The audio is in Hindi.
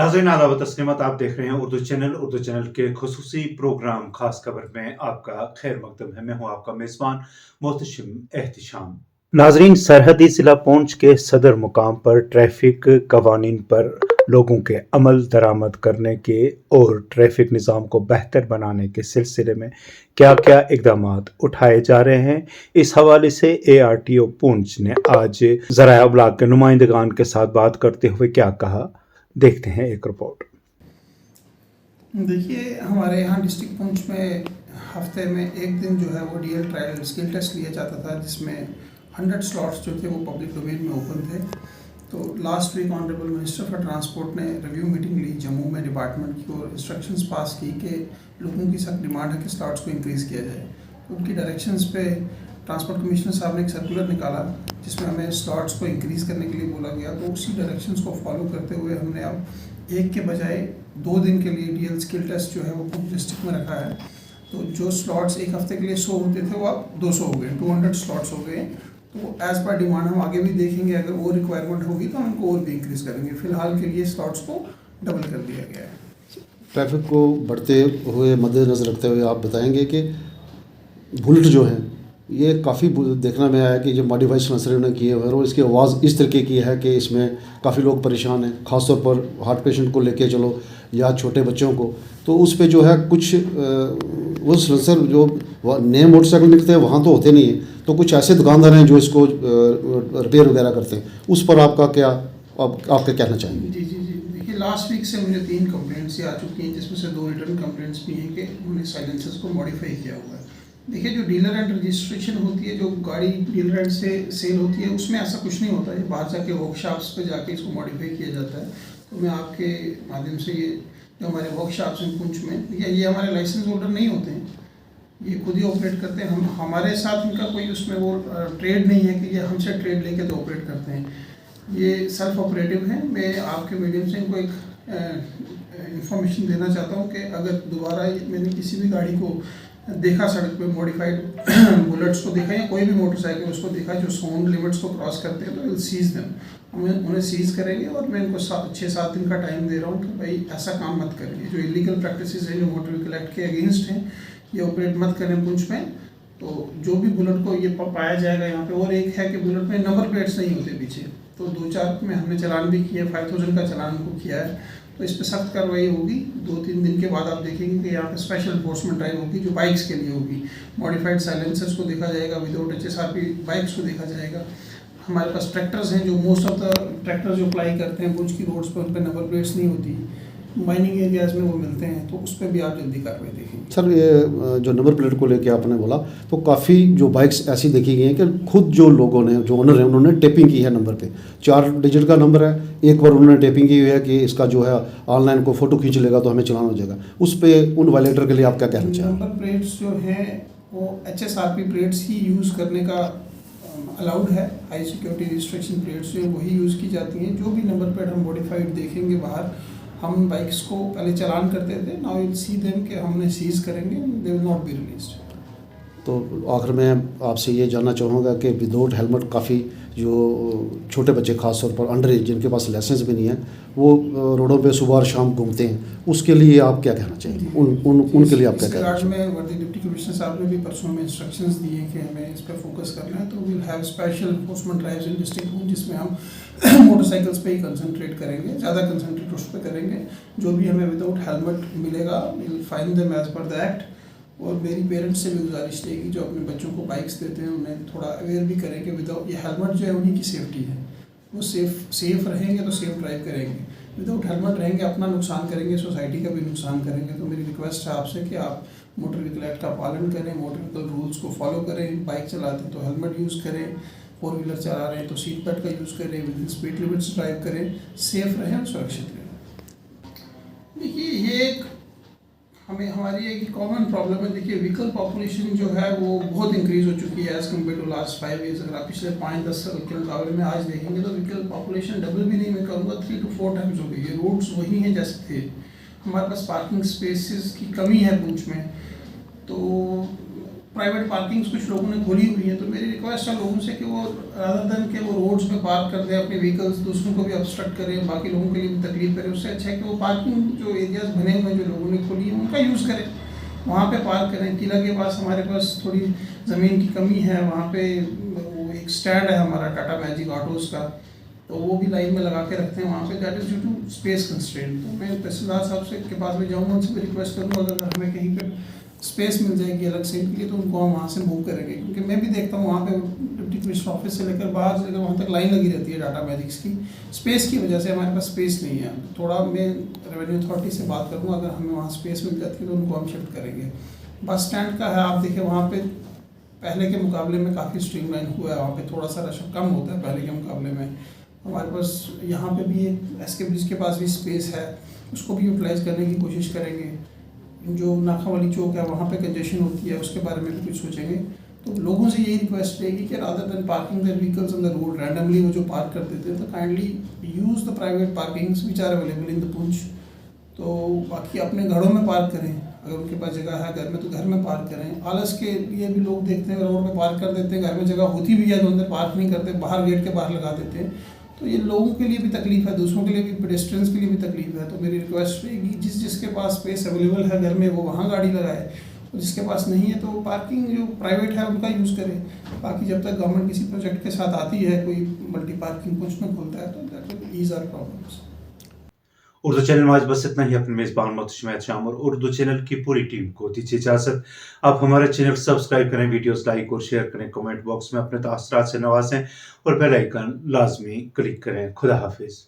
नाज़रीन आदाब व तस्लीमत, आप देख रहे हैं उर्दू चैनल के खुसूसी प्रोग्राम खास खबर में आपका खैर मकदम है। मैं हूँ आपका मेज़बान मोहतशिम एहतिशाम। नाज़रीन, सरहदी ज़िला पुंछ के सदर मुकाम पर ट्रैफिक कवानीन पर लोगों के अमल दरामद करने के और ट्रैफिक निज़ाम को बेहतर बनाने के सिलसिले में क्या क्या इकदाम उठाए जा रहे हैं, इस हवाले से ARTO पुंछ ने आज ज़राए अबलाग के नुमाइंदगान के साथ बात करते हुए क्या कहा, देखते हैं एक रिपोर्ट। देखिए, हमारे यहाँ डिस्ट्रिक्ट पुंछ में हफ्ते में एक दिन जो है वो DL ट्रायल स्किल टेस्ट लिया जाता था, जिसमें 100 स्लॉट्स जो थे वो पब्लिक डोमेन में ओपन थे। तो last week honourable minister for transport ने रिव्यू मीटिंग ली जम्मू में डिपार्टमेंट की और इंस्ट्रक्शंस पास की कि लोगों की सख्त डिमांड है कि स्लॉट्स को इंक्रीज़ किया जाए। तो उनकी डायरेक्शंस पे ट्रांसपोर्ट कमिश्नर साहब ने एक सर्कुलर निकाला जिसमें हमें स्लॉट्स को इंक्रीज़ करने के लिए बोला गया। तो उसी डायरेक्शंस को फॉलो करते हुए हमने अब एक के बजाय 2 दिन के लिए DL स्किल टेस्ट जो है वो पुंछ डिस्ट्रिक्ट में रखा है। तो जो स्लॉट्स एक हफ्ते के लिए 100 होते थे वो अब 200 हो गए, 200 स्लॉट्स हो गए। तो एज़ पर डिमांड हम आगे भी देखेंगे, अगर और रिक्वायरमेंट होगी तो हम उनको और भी इंक्रीज़ करेंगे। फिलहाल के लिए स्लॉट्स को डबल कर दिया गया है। ट्रैफिक को बढ़ते हुए मद्देनज़र रखते हुए आप बताएंगे कि बुलेट जो हैं ये काफ़ी देखने में आया कि जो मॉडिफाइड सलेंसर ने किए हुए हैं और इसकी आवाज़ इस तरीके की है कि इसमें काफ़ी लोग परेशान हैं, ख़ासतौर पर हार्ट पेशेंट को लेके चलो या छोटे बच्चों को। तो उस पे जो है कुछ वो सलेंसर जो नए मोटरसाइकिल मिलते हैं वहाँ तो होते नहीं हैं, तो कुछ ऐसे दुकानदार हैं जो इसको रिपेयर वगैरह करते हैं। उस पर आपका क्या आपका कहना चाहेंगे? जी जी जी देखिए, लास्ट वीक से मुझे 3 कंप्लेंट्स आ चुकी हैं, जिसमें से 2 रिटर्न कंप्लेंट्स भी हैं कि उन्होंने साइलेंसर्स को मॉडिफाई किया हुआ है। देखिए, जो डीलर एंड रजिस्ट्रेशन होती है, जो गाड़ी डीलर एंड से सेल होती है, उसमें ऐसा कुछ नहीं होता है। बाहर जाके वर्कशॉप्स पे जाके इसको मॉडिफाई किया जाता है। तो मैं आपके माध्यम से ये जो हमारे वर्कशॉप्स हैं पुंछ में, ये हमारे लाइसेंस होल्डर नहीं होते हैं, ये खुद ही ऑपरेट करते हैं। हम हमारे साथ इनका कोई उसमें वो ट्रेड नहीं है कि ये हमसे ट्रेड लेके तो ऑपरेट करते हैं। ये सेल्फ ऑपरेटिव हैं। मैं आपके मीडियम से इनको एक इंफॉर्मेशन देना चाहता हूँ कि अगर दोबारा मैंने किसी भी गाड़ी को देखा सड़क पे, मॉडिफाइड बुलेट्स को देखा या कोई भी मोटरसाइकिल उसको देखा जो साउंड लिमिट्स को क्रॉस करते हैं, तो विल सीज देम, हम उन्हें सीज करेंगे। और मैं इनको 6-7 दिन का टाइम दे रहा हूँ कि भाई ऐसा काम मत करिए। जो इलीगल प्रैक्टिसेस हैं, जो मोटर व्हीकल एक्ट के अगेंस्ट हैं, ये ऑपरेट मत करें पुंछ में। तो जो भी बुलेट को ये पाया जाएगा यहाँ पे। और एक है कि बुलेट में नंबर प्लेट्स नहीं होते पीछे, तो 2-4 में हमने चालान भी किया, 5000 का चालान को किया है। तो इस पर सख्त कार्रवाई होगी। 2-3 दिन के बाद आप देखेंगे कि यहाँ पे स्पेशल एनफोर्समेंट ड्राइव होगी जो बाइक्स के लिए होगी। मॉडिफाइड साइलेंसर्स को देखा जाएगा, विदाउट HSRP बाइक्स को देखा जाएगा। हमारे पास ट्रैक्टर्स हैं, जो मोस्ट ऑफ द ट्रैक्टर जो अप्लाई करते हैं पुंछ की रोड्स पर, उन पर नंबर प्लेट्स नहीं होती, माइनिंग एरियाज़ में वो मिलते हैं, तो उस पर भी आप जल्दी कार्रवाई देखेंगे। सर, ये जो नंबर प्लेट को लेके आपने बोला, तो काफ़ी जो बाइक्स ऐसी देखी गई हैं कि खुद जो लोगों ने, जो ओनर हैं, उन्होंने टेपिंग की है नंबर पे। 4 डिजिट का नंबर है, एक बार उन्होंने टेपिंग की हुई है कि इसका जो है ऑनलाइन को फ़ोटो खींच लेगा तो हमें चलान हो जाएगा। उस पर उन वायलेटर के लिए आप क्या कहना चाहेंगे? नंबर प्लेट्स जो हैं वो HSRP प्लेट्स ही यूज़ करने का अलाउड है। हाई सिक्योरिटी रिस्ट्रिक्शन प्लेट्स जो वही यूज़ की जाती हैं। जो भी नंबर प्लेट हम मॉडिफाइड देखेंगे बाहर, हम बाइक्स को पहले चालान करते थे, नाउ यू सी देम कि हमने सीज करेंगे, they will not be released. तो आखिर में आपसे ये जानना चाहूँगा कि विदाउट हेलमेट काफ़ी जो छोटे बच्चे खास तौर पर अंडर एज जिनके पास लाइसेंस भी नहीं है, वो रोडों पे सुबह और शाम घूमते हैं, उसके लिए आप क्या कहना चाहेंगे? उनके लिए आप क्या कहना चाहेंगे? में वर्दी डिप्टी कमिश्नर साहब ने भी परसों में इंस्ट्रक्शंस दिए हैं कि हमें इस पर फोकस करना है। तो we'll have special enforcement drives in district Poonch, जिसमें हम मोटरसाइकिल्स पे ही कंसंट्रेट करेंगे, ज़्यादा कंसंट्रेट उस पर करेंगे। जो भी हमें विदाउट हेलमेट मिलेगा, will fine them as per the act. और मेरी पेरेंट्स से भी गुजारिश रहेगी जो अपने बच्चों को बाइक्स देते हैं, उन्हें थोड़ा अवेयर भी करें कि विदाउट ये हेलमेट जो है उन्हीं की सेफ्टी है। वो सेफ रहेंगे तो सेफ ड्राइव करेंगे। विदाउट हेलमेट रहेंगे अपना नुकसान करेंगे, सोसाइटी का भी नुकसान करेंगे। तो मेरी रिक्वेस्ट है आपसे कि आप मोटर व्हीकल एक्ट का पालन करें, मोटर व्हीकल रूल्स को फॉलो करें। बाइक चलाते हैं तो हेलमेट यूज़ करें, 4 व्हीलर चला रहे हैं तो सीट बेल्ट का यूज़ करें, with in speed limits drive करें, सेफ रहें और सुरक्षित रहें। देखिए, ये एक हमारी एक कॉमन प्रॉब्लम है। देखिए, व्हीकल पॉपुलेशन जो है वो बहुत इंक्रीज़ हो चुकी है as compare to last 5 years. अगर आप पिछले 5-10 साल के मुकाबले में आज देखेंगे तो व्हीकल पॉपुलेशन डबल भी नहीं, मैं कहूँगा 3 to 4 टाइम्स हो गई है। रोड्स वही हैं जैसे थे। हमारे पास पार्किंग स्पेसेस की कमी है पुंछ में। तो प्राइवेट पार्किंग्स कुछ लोगों ने खोली हुई है, तो मेरी रिक्वेस्ट है लोगों से कि वो रादर देन के वो रोड्स पे पार्क कर दें अपने व्हीकल्स, दूसरों को भी ऑब्स्ट्रक्ट करें, बाकी लोगों के लिए भी तकलीफ करें, उससे अच्छा है कि वो पार्किंग जो एरियाज बने हुए हैं जो लोगों ने खोली है उनका यूज़ करें, वहाँ पे पार्क करें। किला के पास हमारे पास थोड़ी ज़मीन की कमी है, वहाँ पे वो एक स्टैंड है हमारा टाटा मैजिक ऑटोज़ का, तो वो भी लाइन में लगा के रखते हैं वहाँ पे, that is due to space constraint. तो मैं तहसीलदार साहब से के पास में जाऊँगा, उनसे भी रिक्वेस्ट करूँगा अगर हमें कहीं पे स्पेस मिल जाएगी अलग से इनके लिए तो उनको हम वहाँ से मूव करेंगे, क्योंकि मैं भी देखता हूँ वहाँ पे डिप्टी कमिश्नर ऑफिस से लेकर बाहर से लेकर वहाँ तक लाइन लगी रहती है टाटा मैजिक्स की, स्पेस की वजह से हमारे पास स्पेस नहीं है। थोड़ा मैं रेवेन्यू अथॉरिटी से बात करूँगा, अगर हमें वहाँ स्पेस मिल जाती है तो उनको हम शिफ्ट करेंगे। बस स्टैंड का है, आप देखिए वहाँ पे पहले के मुकाबले में काफ़ी स्ट्रीमलाइन हुआ है, वहाँ पे थोड़ा सा रश कम होता है पहले के मुकाबले में। हमारे पास यहाँ पे भी एक एसके ब्रिज के पास भी स्पेस है, उसको भी यूटिलाइज़ करने की कोशिश करेंगे। जो नाखा वाली चौक है वहाँ पे कंजेशन होती है, उसके बारे में भी कुछ सोचेंगे। तो लोगों से यही रिक्वेस्ट रहेगी कि rather than parking their vehicles on the road randomly, वो जो पार्क कर देते हैं, तो kindly use the private parkings which are available in the Poonch. तो बाकी अपने घरों में पार्क करें, अगर उनके पास जगह है घर में तो घर में पार्क करें। आलस के लिए भी लोग देखते हैं रोड में पार्क कर देते हैं, घर में जगह होती भी है तो अंदर पार्क नहीं करते, बाहर गेट के बाहर लगा देते हैं, तो ये लोगों के लिए भी तकलीफ है, दूसरों के लिए भी, पेडेस्ट्रियंस के लिए भी तकलीफ है। तो मेरी रिक्वेस्ट रहेगी जिसके पास स्पेस अवेलेबल है घर में वो वहाँ गाड़ी लगाए, और जिसके पास नहीं है तो पार्किंग जो प्राइवेट है उनका यूज़ करें। बाकी जब तक गवर्नमेंट किसी प्रोजेक्ट के साथ आती है, कोई मल्टी पार्किंग कुछ में खोलता है, तो that will ease our problems. Urdu channel में आज बस इतना ही। अपने मेज़बान मोहतशिम एहतिशाम और उर्दू चैनल की पूरी टीम को दीजिए इजाज़त। आप हमारे चैनल सब्सक्राइब करें, वीडियोस लाइक और शेयर करें, कमेंट बॉक्स में अपने तासरात से नवाजें और बेल आइकन लाजमी क्लिक करें। खुदा हाफिज़।